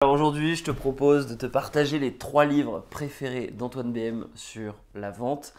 Alors aujourd'hui, je te propose de te partager les 3 livres préférés d'Antoine BM sur la vente.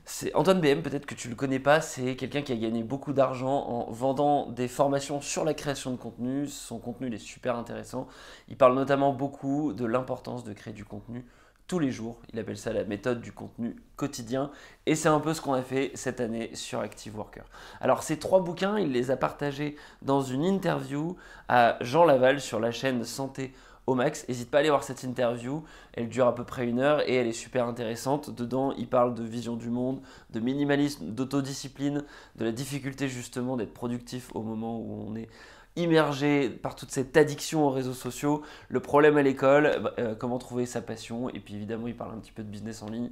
C'est Antoine BM, peut-être que tu le connais pas, c'est quelqu'un qui a gagné beaucoup d'argent en vendant des formations sur la création de contenu. Son contenu il est super intéressant. Il parle notamment beaucoup de l'importance de créer du contenu tous les jours. Il appelle ça la méthode du contenu quotidien. Et c'est un peu ce qu'on a fait cette année sur Active Worker. Alors ces 3 bouquins, il les a partagés dans une interview à Jean Laval sur la chaîne Santé au Max. N'hésite pas à aller voir cette interview, elle dure à peu près 1 heure et elle est super intéressante. Dedans, il parle de vision du monde, de minimalisme, d'autodiscipline, de la difficulté justement d'être productif au moment où on est immergé par toute cette addiction aux réseaux sociaux, le problème à l'école, comment trouver sa passion, et puis évidemment il parle un petit peu de business en ligne,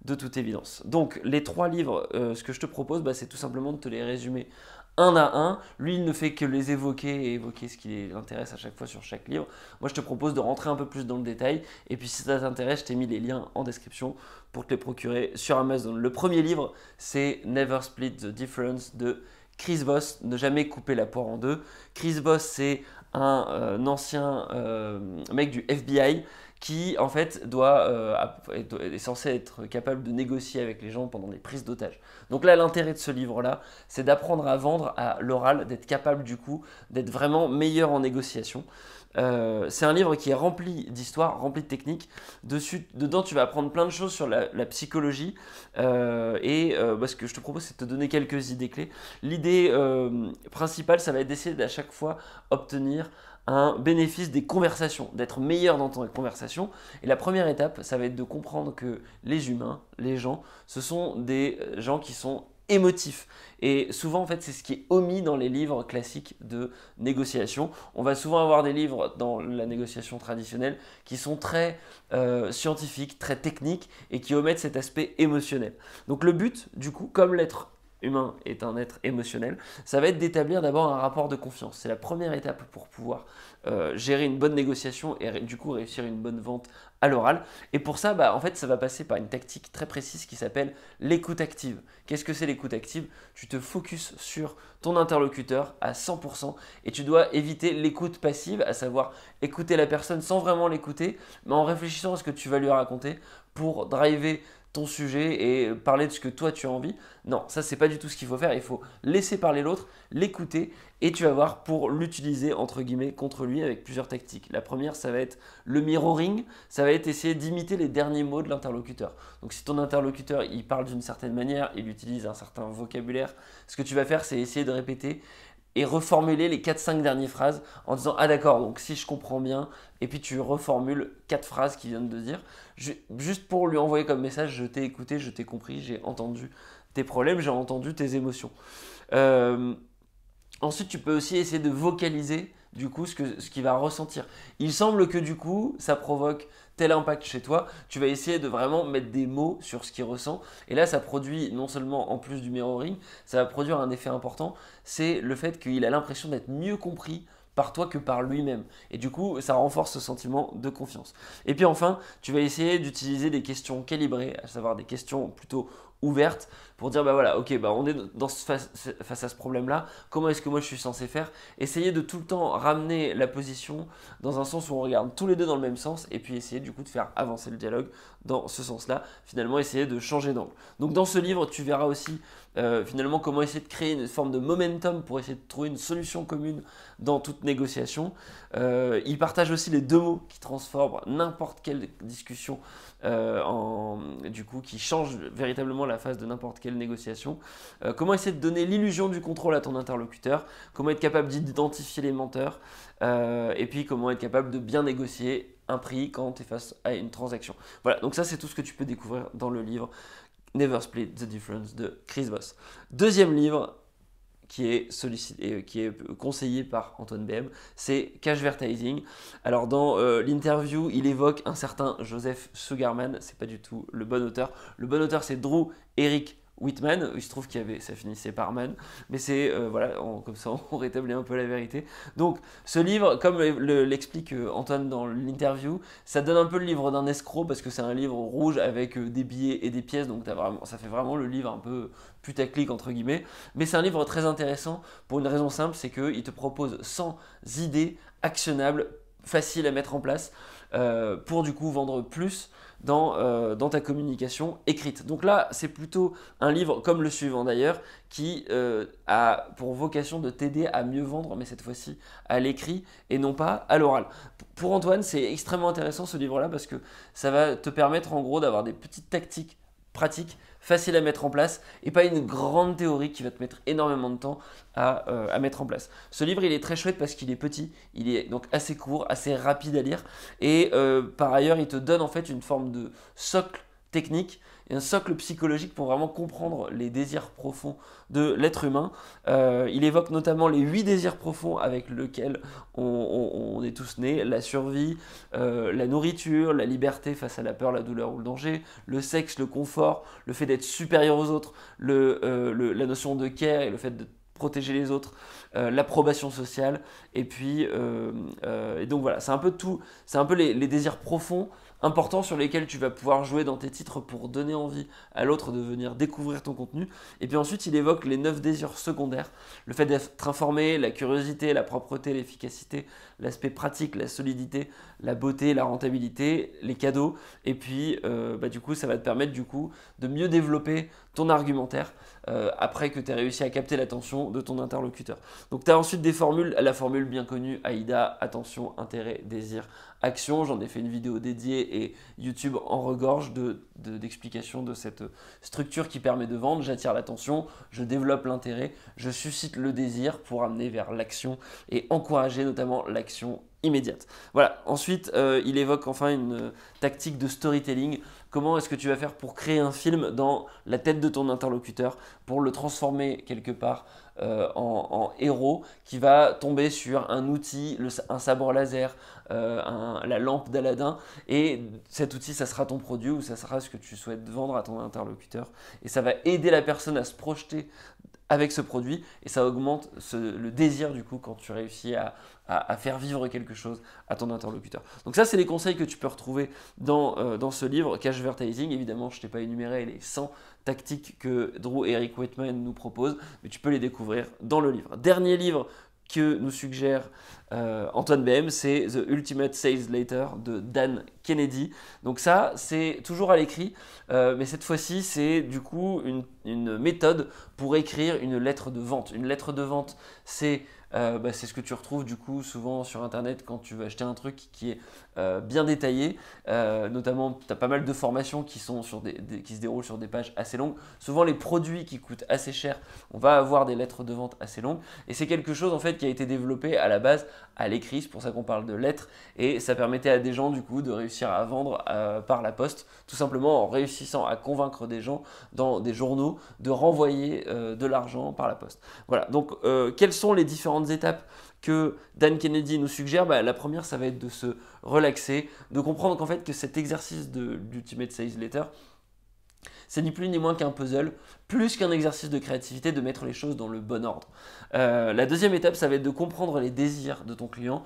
de toute évidence. Donc les 3 livres, ce que je te propose, c'est tout simplement de te les résumer un à un. Lui, il ne fait que les évoquer et évoquer ce qui l'intéresse à chaque fois sur chaque livre. Moi, je te propose de rentrer un peu plus dans le détail. Et puis, si ça t'intéresse, je t'ai mis les liens en description pour te les procurer sur Amazon. Le premier livre, c'est Never Split the Difference de Chris Voss, ne jamais couper la poire en deux. Chris Voss, c'est un ancien mec du FBI qui en fait est censé être capable de négocier avec les gens pendant des prises d'otages. Donc là, l'intérêt de ce livre-là, c'est d'apprendre à vendre à l'oral, d'être capable du coup d'être vraiment meilleur en négociation. C'est un livre qui est rempli d'histoires, rempli de techniques. Dedans, tu vas apprendre plein de choses sur la psychologie. Ce que je te propose, c'est de te donner quelques idées clés. L'idée principale, ça va être d'essayer d'à chaque fois obtenir un bénéfice des conversations, d'être meilleur dans ton conversation. Et la première étape, ça va être de comprendre que les humains, les gens, ce sont des gens qui sont émotifs. Et souvent, en fait, c'est ce qui est omis dans les livres classiques de négociation. On va souvent avoir des livres dans la négociation traditionnelle qui sont très scientifiques, très techniques et qui omettent cet aspect émotionnel. Donc le but, du coup, comme l'être humain est un être émotionnel, ça va être d'établir d'abord un rapport de confiance. C'est la première étape pour pouvoir gérer une bonne négociation et du coup réussir une bonne vente à l'oral. Et pour ça, en fait, ça va passer par une tactique très précise qui s'appelle l'écoute active. Qu'est-ce que c'est l'écoute active? Tu te focuses sur ton interlocuteur à 100% et tu dois éviter l'écoute passive, à savoir écouter la personne sans vraiment l'écouter, mais en réfléchissant à ce que tu vas lui raconter pour driver ton sujet et parler de ce que toi tu as envie. Non, ça c'est pas du tout ce qu'il faut faire. Il faut laisser parler l'autre, l'écouter et tu vas voir pour l'utiliser entre guillemets contre lui avec plusieurs tactiques. La première, ça va être le mirroring, ça va être essayer d'imiter les derniers mots de l'interlocuteur. Donc si ton interlocuteur il parle d'une certaine manière, il utilise un certain vocabulaire, ce que tu vas faire c'est essayer de répéter et reformuler les 4-5 dernières phrases en disant ah d'accord, donc si je comprends bien, et puis tu reformules 4 phrases qu'il vient de dire, juste pour lui envoyer comme message je t'ai écouté, je t'ai compris, j'ai entendu tes problèmes, j'ai entendu tes émotions. Euh, Ensuite, tu peux aussi essayer de vocaliser du coup ce qu'il va ressentir. Il semble que du coup, ça provoque tel impact chez toi. Tu vas essayer de vraiment mettre des mots sur ce qu'il ressent. Et là, ça produit non seulement en plus du mirroring, ça va produire un effet important. C'est le fait qu'il a l'impression d'être mieux compris par toi que par lui-même. Et du coup, ça renforce ce sentiment de confiance. Et puis enfin, tu vas essayer d'utiliser des questions calibrées, à savoir des questions plutôt ouvertes pour dire voilà, ok, on est face à ce problème-là, comment est-ce que moi je suis censé faire? Essayer de tout le temps ramener la position dans un sens où on regarde tous les deux dans le même sens et puis essayer du coup de faire avancer le dialogue dans ce sens-là, finalement essayer de changer d'angle. Donc dans ce livre, tu verras aussi finalement comment essayer de créer une forme de momentum pour essayer de trouver une solution commune dans toute négociation. Il partage aussi les 2 mots qui transforment n'importe quelle discussion du coup qui change véritablement la phase de n'importe quelle négociation. Comment essayer de donner l'illusion du contrôle à ton interlocuteur, comment être capable d'identifier les menteurs et puis comment être capable de bien négocier un prix quand tu es face à une transaction. Voilà, donc ça c'est tout ce que tu peux découvrir dans le livre Never Split the Difference de Chris Voss. Deuxième livre qui est conseillé par Antoine BM, c'est Cashvertising. Alors dans l'interview, il évoque un certain Joseph Sugarman, c'est pas du tout le bon auteur. Le bon auteur c'est Drew Eric Whitman, il se trouve ça finissait par man, mais c'est comme ça on rétablit un peu la vérité. Donc ce livre, comme l'explique Antoine dans l'interview, ça donne un peu le livre d'un escroc parce que c'est un livre rouge avec des billets et des pièces, donc ça fait vraiment le livre un peu putaclic entre guillemets, mais c'est un livre très intéressant pour une raison simple, c'est qu'il te propose 100 idées actionnables facile à mettre en place pour du coup vendre plus dans ta communication écrite. Donc là, c'est plutôt un livre comme le suivant d'ailleurs, qui a pour vocation de t'aider à mieux vendre, mais cette fois-ci à l'écrit et non pas à l'oral. Pour Antoine, c'est extrêmement intéressant ce livre-là parce que ça va te permettre en gros d'avoir des petites tactiques pratiques, faciles à mettre en place et pas une grande théorie qui va te mettre énormément de temps à mettre en place. Ce livre, il est très chouette parce qu'il est petit, il est donc assez court, assez rapide à lire et par ailleurs, il te donne en fait une forme de socle technique et un socle psychologique pour vraiment comprendre les désirs profonds de l'être humain. Il évoque notamment les 8 désirs profonds avec lesquels on est tous nés: la survie, la nourriture, la liberté face à la peur, la douleur ou le danger, le sexe, le confort, le fait d'être supérieur aux autres, la notion de care et le fait de protéger les autres, l'approbation sociale, et puis et donc voilà, c'est un peu tout, c'est un peu les désirs profonds importants sur lesquels tu vas pouvoir jouer dans tes titres pour donner envie à l'autre de venir découvrir ton contenu. Et puis ensuite, il évoque les 9 désirs secondaires: le fait d'être informé, la curiosité, la propreté, l'efficacité, l'aspect pratique, la solidité, la beauté, la rentabilité, les cadeaux. Et puis, du coup, ça va te permettre du coup de mieux développer ton argumentaire après que tu aies réussi à capter l'attention de ton interlocuteur. Donc tu as ensuite des formules, la formule bien connue AIDA: attention, intérêt, désir, action. J'en ai fait une vidéo dédiée et YouTube en regorge d'explications de cette structure qui permet de vendre. J'attire l'attention, je développe l'intérêt, je suscite le désir pour amener vers l'action et encourager notamment l'action immédiate. Voilà. Ensuite, il évoque enfin une tactique de storytelling. Comment est-ce que tu vas faire pour créer un film dans la tête de ton interlocuteur, pour le transformer quelque part en héros qui va tomber sur un outil, un sabre laser, la lampe d'Aladin, et cet outil, ça sera ton produit ou ça sera ce que tu souhaites vendre à ton interlocuteur, et ça va aider la personne à se projeter avec ce produit et ça augmente le désir du coup quand tu réussis à faire vivre quelque chose à ton interlocuteur. Donc ça, c'est les conseils que tu peux retrouver dans ce livre Cashvertising. Évidemment, je ne t'ai pas énuméré les 100 tactiques que Drew et Eric Whitman nous proposent, mais tu peux les découvrir dans le livre. Dernier livre que nous suggère Antoine BM, c'est The Ultimate Sales Letter de Dan Kennedy. Donc ça, c'est toujours à l'écrit, mais cette fois-ci, c'est du coup une méthode pour écrire une lettre de vente. Une lettre de vente, c'est ce que tu retrouves du coup souvent sur internet quand tu veux acheter un truc qui est bien détaillé. Notamment, tu as pas mal de formations qui se déroulent sur des pages assez longues. Souvent, les produits qui coûtent assez cher, on va avoir des lettres de vente assez longues. Et c'est quelque chose en fait qui a été développé à la base à l'écrit. C'est pour ça qu'on parle de lettres. Et ça permettait à des gens du coup de réussir à vendre par la poste, tout simplement en réussissant à convaincre des gens dans des journaux de renvoyer de l'argent par la poste. Voilà. Donc, quelles sont les différentes étapes que Dan Kennedy nous suggère? La première, ça va être de se relaxer, de comprendre qu'en fait que cet exercice de l'Ultimate Sales Letter, c'est ni plus ni moins qu'un puzzle, plus qu'un exercice de créativité, de mettre les choses dans le bon ordre. La deuxième étape, ça va être de comprendre les désirs de ton client,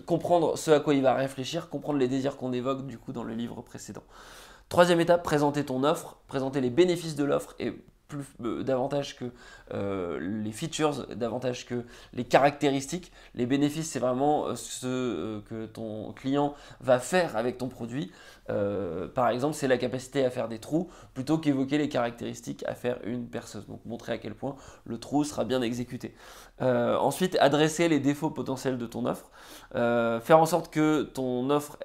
comprendre ce à quoi il va réfléchir, comprendre les désirs qu'on évoque du coup dans le livre précédent. Troisième étape, présenter ton offre, présenter les bénéfices de l'offre et davantage que les features, davantage que les caractéristiques. Les bénéfices, c'est vraiment ce que ton client va faire avec ton produit. Par exemple, c'est la capacité à faire des trous plutôt qu'évoquer les caractéristiques à faire une perceuse. Donc montrer à quel point le trou sera bien exécuté. Ensuite, adresser les défauts potentiels de ton offre. Faire en sorte que ton offre,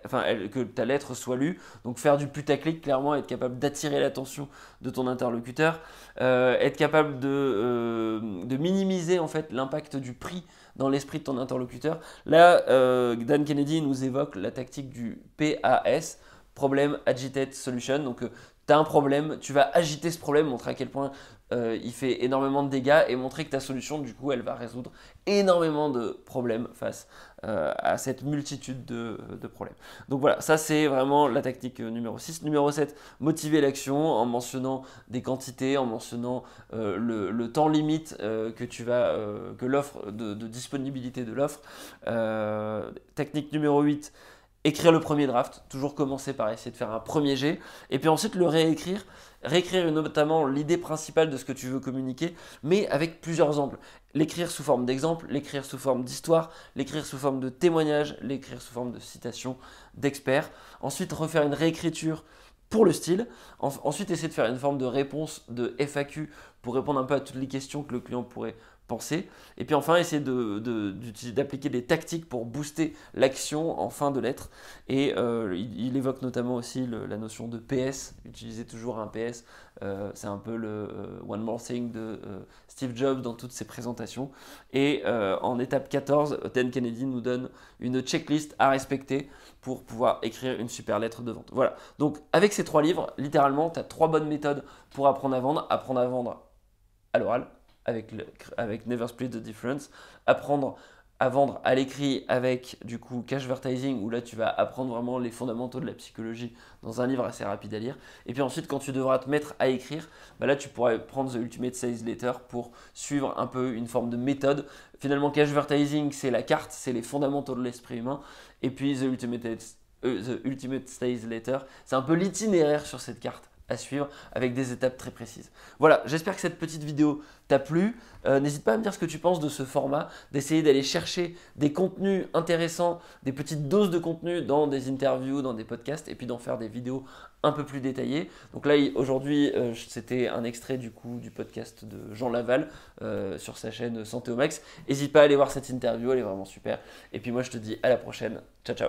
que ta lettre soit lue. Donc faire du putaclic, clairement, être capable d'attirer l'attention de ton interlocuteur. Être capable de minimiser en fait l'impact du prix dans l'esprit de ton interlocuteur. Là, Dan Kennedy nous évoque la tactique du PAS, Problem Agitate Solution. Donc, tu as un problème, tu vas agiter ce problème, montrer à quel point il fait énormément de dégâts et montrer que ta solution, du coup, elle va résoudre énormément de problèmes face à cette multitude de problèmes. Donc voilà, ça c'est vraiment la tactique numéro 6. Numéro 7, motiver l'action en mentionnant des quantités, en mentionnant le temps limite que l'offre, de disponibilité de l'offre. Technique numéro 8, écrire le premier draft, toujours commencer par essayer de faire un premier jet, et puis ensuite le réécrire notamment l'idée principale de ce que tu veux communiquer, mais avec plusieurs angles. L'écrire sous forme d'exemple, l'écrire sous forme d'histoire, l'écrire sous forme de témoignage, l'écrire sous forme de citation d'experts. Ensuite, refaire une réécriture pour le style. Ensuite, essayer de faire une forme de réponse de FAQ pour répondre un peu à toutes les questions que le client pourrait penser. Et puis enfin, essayer d'appliquer des tactiques pour booster l'action en fin de lettre. Et il évoque notamment aussi la notion de PS. Utiliser toujours un PS. C'est un peu le One More Thing de Steve Jobs dans toutes ses présentations. Et en étape 14, Dan Kennedy nous donne une checklist à respecter pour pouvoir écrire une super lettre de vente. Voilà. Donc avec ces 3 livres, littéralement, tu as 3 bonnes méthodes pour apprendre à vendre. Apprendre à vendre à l'oral, avec Never Split the Difference, apprendre à vendre à l'écrit avec du coup Cashvertising, où là tu vas apprendre vraiment les fondamentaux de la psychologie dans un livre assez rapide à lire. Et puis ensuite, quand tu devras te mettre à écrire, là tu pourras prendre The Ultimate Sales Letter pour suivre un peu une forme de méthode. Finalement, Cashvertising, c'est la carte, c'est les fondamentaux de l'esprit humain. Et puis The Ultimate Sales Letter, c'est un peu l'itinéraire sur cette carte à suivre avec des étapes très précises. Voilà, j'espère que cette petite vidéo t'a plu. N'hésite pas à me dire ce que tu penses de ce format, d'essayer d'aller chercher des contenus intéressants, des petites doses de contenu dans des interviews, dans des podcasts, et puis d'en faire des vidéos un peu plus détaillées. Donc là, aujourd'hui, c'était un extrait du coup du podcast de Jean Laval sur sa chaîne Santé au Max. N'hésite pas à aller voir cette interview, elle est vraiment super. Et puis moi, je te dis à la prochaine. Ciao, ciao.